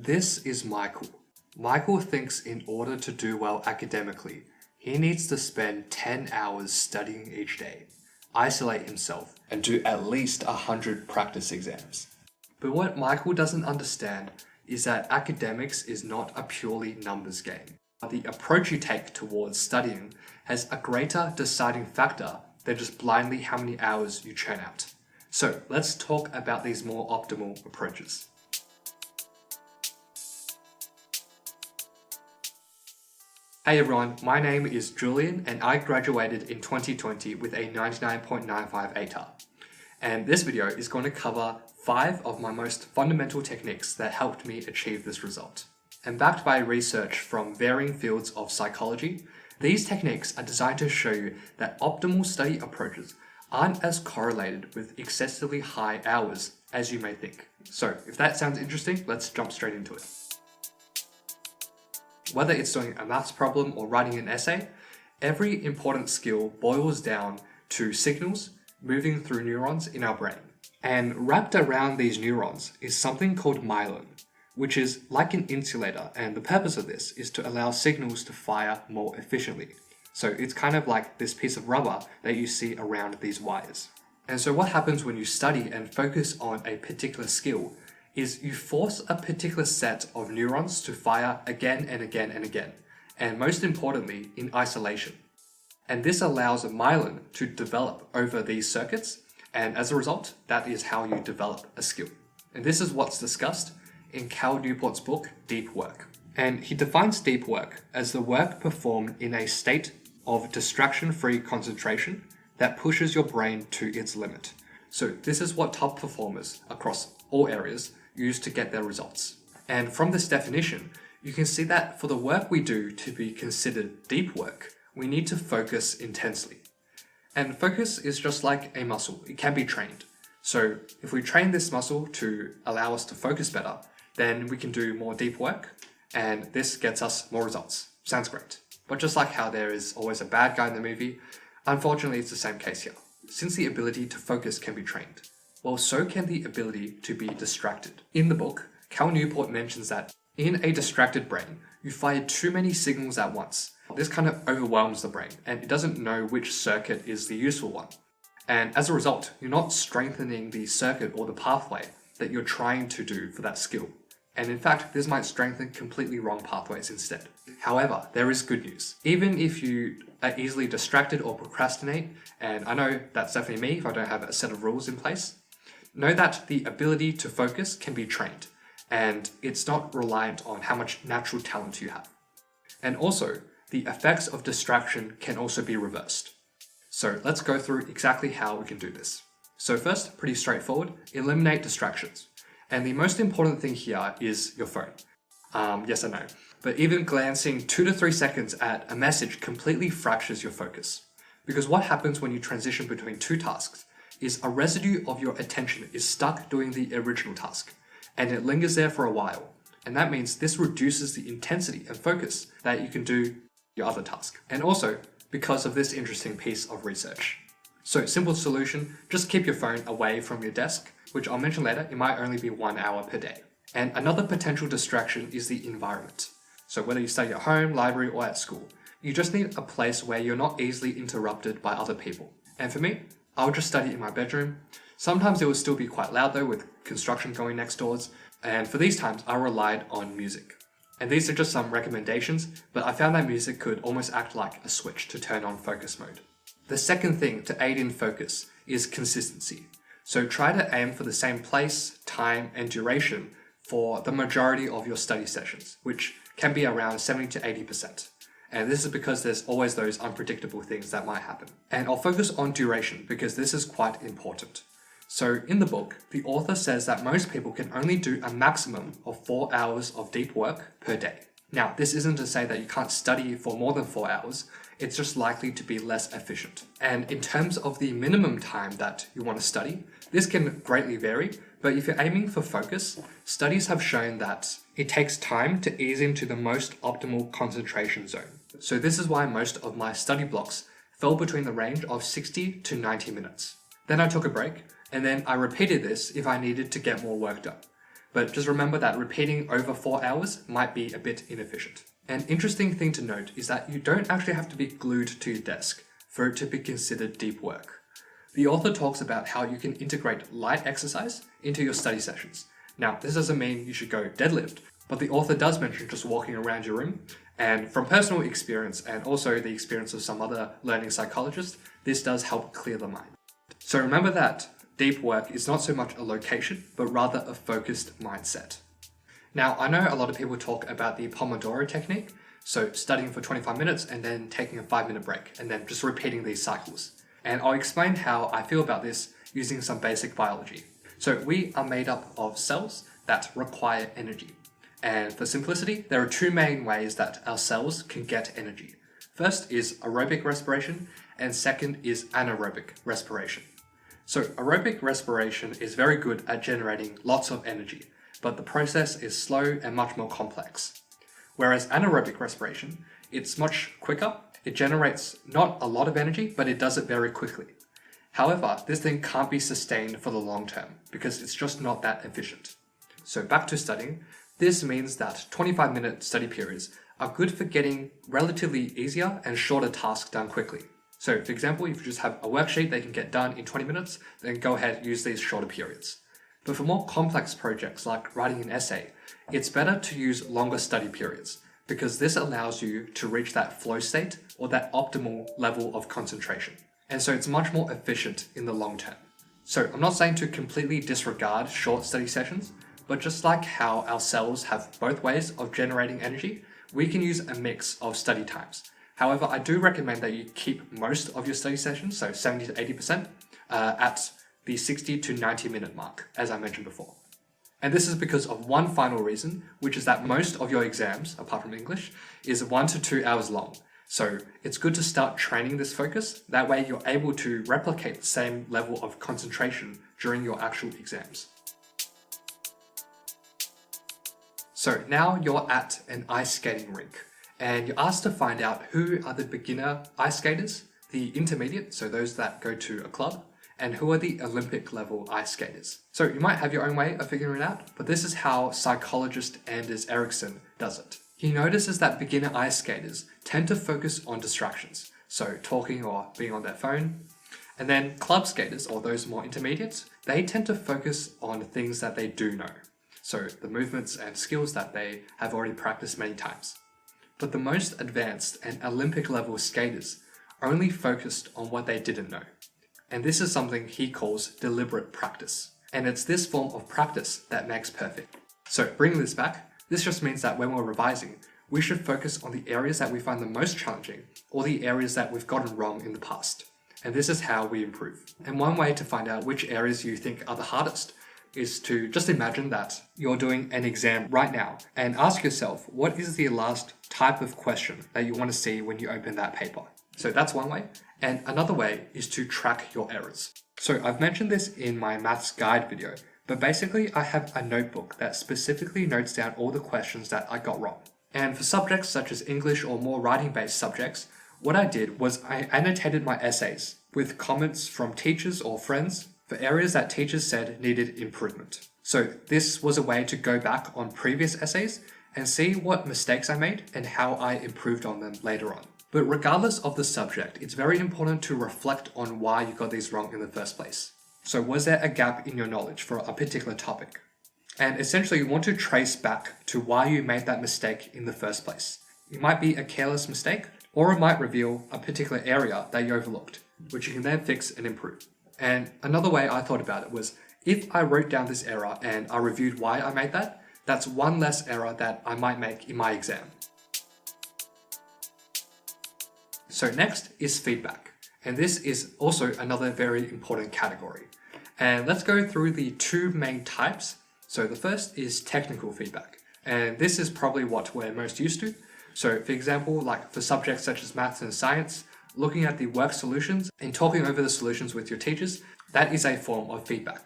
this is Michael. Michael thinks in order to do well academically, he needs to spend 10 hours studying each day, isolate himself, and do at least 100 practice exams. But what Michael doesn't understand is that academics is not a purely numbers game. The approach you take towards studying has a greater deciding factor than just blindly how many hours you churn out. So let's talk about these more optimal approaches. Hey everyone, my name is Julian and I graduated in 2020 with a 99.95 ATAR. And this video is going to cover 5 of my most fundamental techniques that helped me achieve this result. And backed by research from varying fields of psychology, these techniques are designed to show you that optimal study approaches aren't as correlated with excessively high hours as you may think. So if that sounds interesting, let's jump straight into it. Whether it's doing a maths problem or writing an essay, every important skill boils down to signals moving through neurons in our brain. And wrapped around these neurons is something called myelin, which is like an insulator, and the purpose of this is to allow signals to fire more efficiently. So it's kind of like this piece of rubber that you see around these wires. And so what happens when you study and focus on a particular skill is you force a particular set of neurons to fire again and again and again, and most importantly, in isolation. And this allows myelin to develop over these circuits, and as a result, that is how you develop a skill. And this is what's discussed in Cal Newport's book, Deep Work. And he defines deep work as the work performed in a state of distraction-free concentration that pushes your brain to its limit. So this is what top performers across all areas use to get their results. And from this definition, you can see that for the work we do to be considered deep work, we need to focus intensely. And focus is just like a muscle, it can be trained. So if we train this muscle to allow us to focus better, then we can do more deep work, and this gets us more results. Sounds great. But just like how there is always a bad guy in the movie, unfortunately it's the same case here. Since the ability to focus can be trained, well, so can the ability to be distracted. In the book, Cal Newport mentions that in a distracted brain, you fire too many signals at once. This kind of overwhelms the brain, and it doesn't know which circuit is the useful one. And as a result, you're not strengthening the circuit or the pathway that you're trying to do for that skill. And in fact, this might strengthen completely wrong pathways instead. However, there is good news. Even if you are easily distracted or procrastinate, and I know that's definitely me if I don't have a set of rules in place, know that the ability to focus can be trained, and it's not reliant on how much natural talent you have. And also, the effects of distraction can also be reversed. So let's go through exactly how we can do this. So first, pretty straightforward, eliminate distractions. And the most important thing here is your phone. Yes, I know. But even glancing 2 to 3 seconds at a message completely fractures your focus. Because what happens when you transition between 2 tasks is a residue of your attention is stuck doing the original task, and it lingers there for a while. And that means this reduces the intensity and focus that you can do your other task. And also, because of this interesting piece of research. So simple solution, just keep your phone away from your desk, which I'll mention later, it might only be 1 hour per day. And another potential distraction is the environment. So whether you study at home, library, or at school, you just need a place where you're not easily interrupted by other people. And for me, I'll just study in my bedroom. Sometimes it will still be quite loud though with construction going next doors. And for these times, I relied on music. And these are just some recommendations, but I found that music could almost act like a switch to turn on focus mode. The second thing to aid in focus is consistency. So try to aim for the same place, time, and duration for the majority of your study sessions, which can be around 70 to 80%. And this is because there's always those unpredictable things that might happen. And I'll focus on duration because this is quite important. So in the book, the author says that most people can only do a maximum of 4 hours of deep work per day. Now, this isn't to say that you can't study for more than 4 hours, it's just likely to be less efficient. And in terms of the minimum time that you want to study, this can greatly vary, but if you're aiming for focus, studies have shown that it takes time to ease into the most optimal concentration zone. So this is why most of my study blocks fell between the range of 60 to 90 minutes. Then I took a break, and then I repeated this if I needed to get more work done. but just remember that repeating over 4 hours might be a bit inefficient. An interesting thing to note is that you don't actually have to be glued to your desk for it to be considered deep work. The author talks about how you can integrate light exercise into your study sessions. Now, this doesn't mean you should go deadlift, but the author does mention just walking around your room, and from personal experience and also the experience of some other learning psychologists, this does help clear the mind. So remember that deep work is not so much a location, but rather a focused mindset. Now, I know a lot of people talk about the Pomodoro technique, so studying for 25 minutes and then taking a 5-minute break, and then just repeating these cycles. And I'll explain how I feel about this using some basic biology. So we are made up of cells that require energy. And for simplicity, there are 2 main ways that our cells can get energy. First is aerobic respiration, and second is anaerobic respiration. So aerobic respiration is very good at generating lots of energy, but the process is slow and much more complex. Whereas anaerobic respiration, it's much quicker. It generates not a lot of energy, but it does it very quickly. However, this thing can't be sustained for the long term because it's just not that efficient. So back to studying, this means that 25-minute study periods are good for getting relatively easier and shorter tasks done quickly. So for example, if you just have a worksheet that you can get done in 20 minutes, then go ahead and use these shorter periods. But for more complex projects like writing an essay, it's better to use longer study periods because this allows you to reach that flow state or that optimal level of concentration. And so it's much more efficient in the long term. So I'm not saying to completely disregard short study sessions, but just like how our cells have both ways of generating energy, we can use a mix of study times. However, I do recommend that you keep most of your study sessions, so 70 to 80%, at the 60 to 90 minute mark, as I mentioned before. And this is because of one final reason, which is that most of your exams, apart from English, is 1 to 2 hours long. So it's good to start training this focus. That way you're able to replicate the same level of concentration during your actual exams. So now you're at an ice skating rink and you're asked to find out who are the beginner ice skaters, the intermediate, so those that go to a club, and who are the Olympic level ice skaters. So you might have your own way of figuring it out, but this is how psychologist Anders Ericsson does it. He notices that beginner ice skaters tend to focus on distractions, so talking or being on their phone. And then club skaters, or those more intermediates, they tend to focus on things that they do know. So the movements and skills that they have already practiced many times. But the most advanced and Olympic level skaters only focused on what they didn't know. And this is something he calls deliberate practice. And it's this form of practice that makes perfect. So bringing this back, this just means that when we're revising, we should focus on the areas that we find the most challenging or the areas that we've gotten wrong in the past. And this is how we improve. And one way to find out which areas you think are the hardest is to just imagine that you're doing an exam right now and ask yourself, what is the last type of question that you want to see when you open that paper? So that's one way. And another way is to track your errors. So I've mentioned this in my maths guide video, but basically I have a notebook that specifically notes down all the questions that I got wrong. And for subjects such as English or more writing-based subjects, what I did was I annotated my essays with comments from teachers or friends for areas that teachers said needed improvement. So this was a way to go back on previous essays and see what mistakes I made and how I improved on them later on. But regardless of the subject, it's very important to reflect on why you got these wrong in the first place. So was there a gap in your knowledge for a particular topic? And essentially you want to trace back to why you made that mistake in the first place. It might be a careless mistake, or it might reveal a particular area that you overlooked, which you can then fix and improve. And another way I thought about it was, if I wrote down this error and I reviewed why I made that, that's one less error that I might make in my exam. So next is feedback. And this is also another very important category. And let's go through the 2 main types. So the first is technical feedback. And this is probably what we're most used to. So for example, like for subjects such as maths and science, looking at the work solutions and talking over the solutions with your teachers, that is a form of feedback.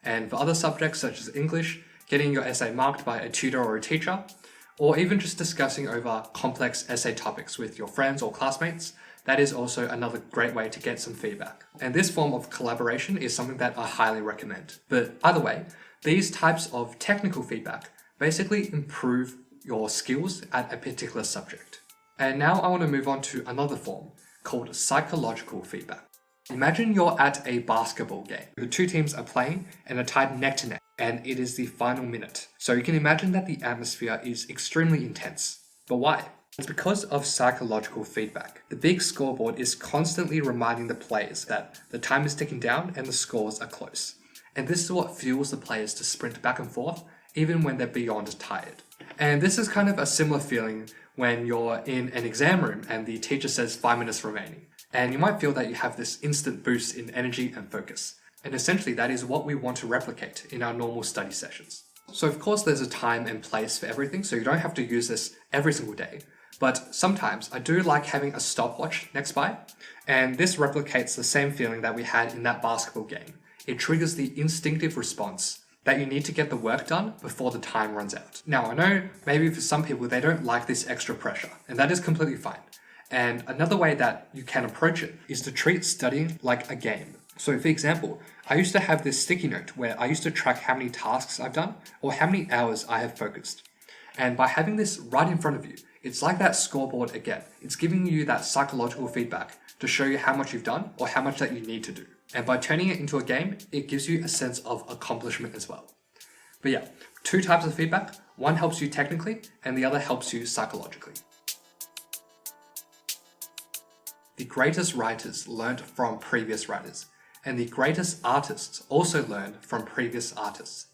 And for other subjects such as English, getting your essay marked by a tutor or a teacher, or even just discussing over complex essay topics with your friends or classmates, that is also another great way to get some feedback. And this form of collaboration is something that I highly recommend. But either way, These types of technical feedback basically improve your skills at a particular subject. And now I want to move on to another form called psychological feedback. Imagine you're at a basketball game. The two teams are playing and are tied neck to neck, and it is the final minute. So you can imagine that the atmosphere is extremely intense. But why? It's because of psychological feedback. The big scoreboard is constantly reminding the players that the time is ticking down and the scores are close. And this is what fuels the players to sprint back and forth, even when they're beyond tired. And this is kind of a similar feeling when you're in an exam room and the teacher says 5 minutes remaining. And you might feel that you have this instant boost in energy and focus. And essentially that is what we want to replicate in our normal study sessions. So of course there's a time and place for everything, so you don't have to use this every single day. But sometimes I do like having a stopwatch next by, and this replicates the same feeling that we had in that basketball game. It triggers the instinctive response that you need to get the work done before the time runs out. Now I know maybe for some people they don't like this extra pressure, and that is completely fine. And another way that you can approach it is to treat studying like a game. So for example, I used to have this sticky note where I used to track how many tasks I've done or how many hours I have focused. And by having this right in front of you, it's like that scoreboard again. It's giving you that psychological feedback to show you how much you've done or how much that you need to do. And by turning it into a game, it gives you a sense of accomplishment as well. But yeah, two types of feedback. One helps you technically and the other helps you psychologically. The greatest writers learned from previous writers, and the greatest artists also learned from previous artists.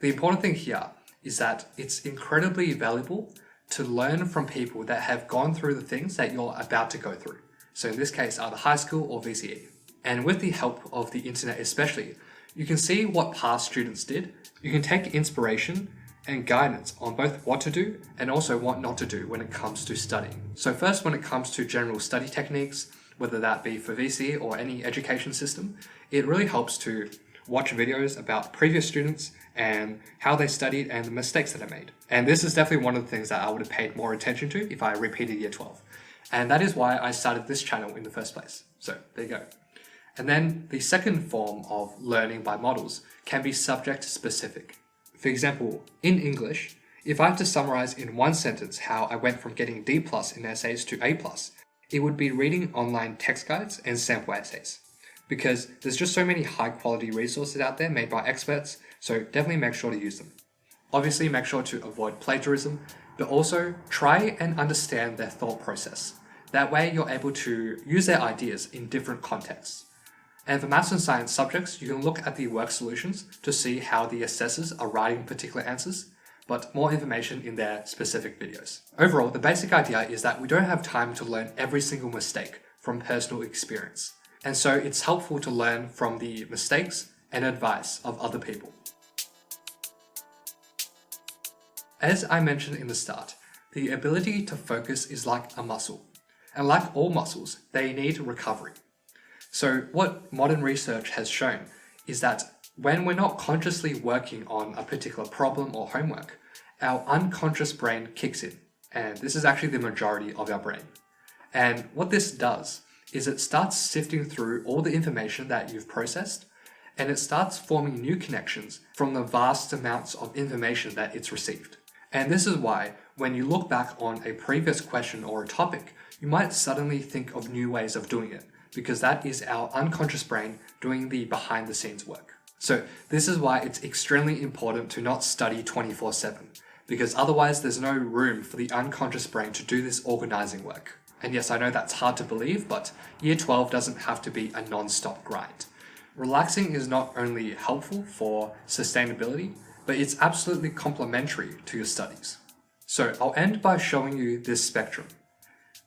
The important thing here is that it's incredibly valuable to learn from people that have gone through the things that you're about to go through. So in this case, either high school or VCE. And with the help of the internet especially, you can see what past students did. You can take inspiration and guidance on both what to do and also what not to do when it comes to studying. So first, when it comes to general study techniques, whether that be for VCE or any education system, it really helps to watch videos about previous students and how they studied and the mistakes that they made. And this is definitely one of the things that I would have paid more attention to if I repeated year 12. And that is why I started this channel in the first place. So there you go. And then the second form of learning by models can be subject specific. For example, in English, if I have to summarize in one sentence how I went from getting D+ in essays to A+, it would be reading online text guides and sample essays. Because there's just so many high quality resources out there made by experts, so definitely make sure to use them. Obviously make sure to avoid plagiarism, but also try and understand their thought process. That way you're able to use their ideas in different contexts. And for maths and science subjects, you can look at the work solutions to see how the assessors are writing particular answers, but more information in their specific videos. Overall, the basic idea is that we don't have time to learn every single mistake from personal experience. And so it's helpful to learn from the mistakes and advice of other people. As I mentioned in the start, the ability to focus is like a muscle. And like all muscles, they need recovery. So what modern research has shown is that when we're not consciously working on a particular problem or homework, our unconscious brain kicks in. And this is actually the majority of our brain. And what this does is it starts sifting through all the information that you've processed, and it starts forming new connections from the vast amounts of information that it's received. And this is why when you look back on a previous question or a topic, you might suddenly think of new ways of doing it, because that is our unconscious brain doing the behind the scenes work. So this is why it's extremely important to not study 24/7, because otherwise there's no room for the unconscious brain to do this organizing work. And yes, I know that's hard to believe, but year 12 doesn't have to be a non-stop grind. Relaxing is not only helpful for sustainability, but it's absolutely complementary to your studies. So I'll end by showing you this spectrum.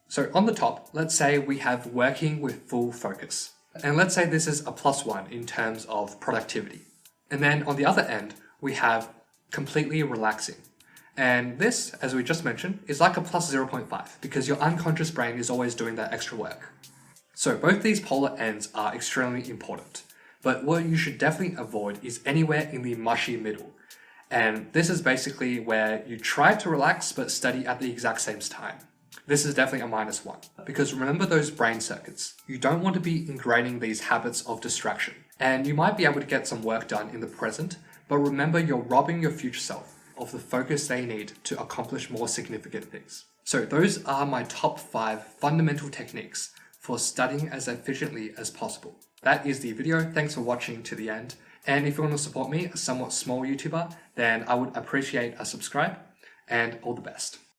So on the top, let's say we have working with full focus. And let's say this is a +1 in terms of productivity. And then on the other end, we have completely relaxing. And this, as we just mentioned, is like a +0.5 because your unconscious brain is always doing that extra work. So both these polar ends are extremely important. But what you should definitely avoid is anywhere in the mushy middle. And this is basically where you try to relax but study at the exact same time. This is definitely a -1. Because remember those brain circuits. You don't want to be ingraining these habits of distraction. And you might be able to get some work done in the present, but remember you're robbing your future self of the focus they need to accomplish more significant things. So those are my top 5 fundamental techniques for studying as efficiently as possible. That is the video. Thanks for watching to the end. And if you want to support me, a somewhat small YouTuber, then I would appreciate a subscribe, and all the best.